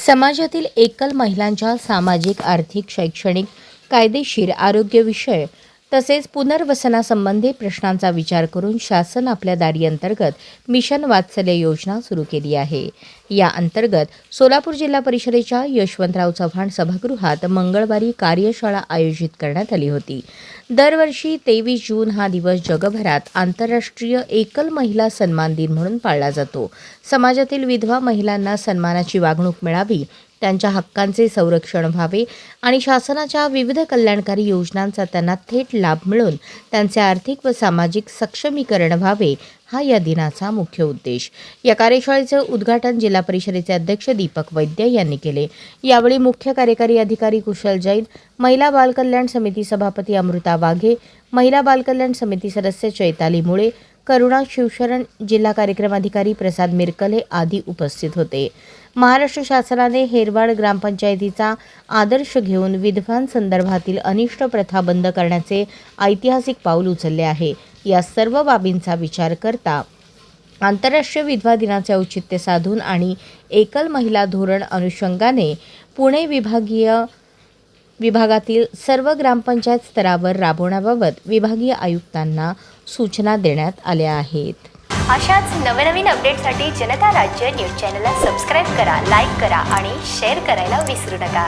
समाजातील एकल महिलांच्या सामाजिक, आर्थिक, शैक्षणिक, कायदेशीर, आरोग्य विषय तसेच पुनर्वसनासंबंधी प्रश्नांचा विचार करून शासन आपल्या दारी अंतर्गत मिशन वात्सल्य योजना सुरू केली आहे. या अंतर्गत सोलापूर जिल्हा परिषदेच्या यशवंतराव चव्हाण सभागृहात मंगळवारी कार्यशाळा आयोजित करण्यात आली होती. दरवर्षी 23 जून हा दिवस जगभरात आंतरराष्ट्रीय एकल महिला सन्मान दिन म्हणून पाळला जातो. समाजातील विधवा महिलांना सन्मानाची वागणूक मिळावी, त्यांच्या हक्कांचे संरक्षण व्हावे आणि शासनाच्या विविध कल्याणकारी योजनांचा त्यांना थेट लाभ मिळून त्यांचे आर्थिक व सामाजिक सक्षमीकरण व्हावे, हा या दिनाचा मुख्य उद्देश. या कार्यशाळेचे उद्घाटन जिल्हा परिषदेचे अध्यक्ष दीपक वैद्य यांनी केले. यावेळी मुख्य कार्यकारी अधिकारी कुशल जैन, महिला बाल कल्याण समिती सभापती अमृता वाघे, महिला बाल कल्याण समिती सदस्य चैताली मुळे, करुणा शिवशरण, जिल्हा कार्यक्रम अधिकारी प्रसाद मिरकले आदी उपस्थित होते. महाराष्ट्र शासनाने हेरवाड ग्रामपंचायतीचा आदर्श घेऊन विधवांसंदर्भातील अनिष्ट प्रथा बंद करण्याचे ऐतिहासिक पाऊल उचलले आहे. या सर्व बाबींचा विचार करता आंतरराष्ट्रीय विधवा दिनाचे औचित्य साधून आणि एकल महिला धोरण अनुषंगाने पुणे विभागातील सर्व ग्रामपंचायत स्तरावर राबवण्याबाबत विभागीय आयुक्तांना सूचना देण्यात आल्या आहेत. अशाच नवनवीन अपडेटसाठी जनता राज्य न्यूज चॅनलला सबस्क्राईब करा, लाईक करा आणि शेअर करायला विसरू नका.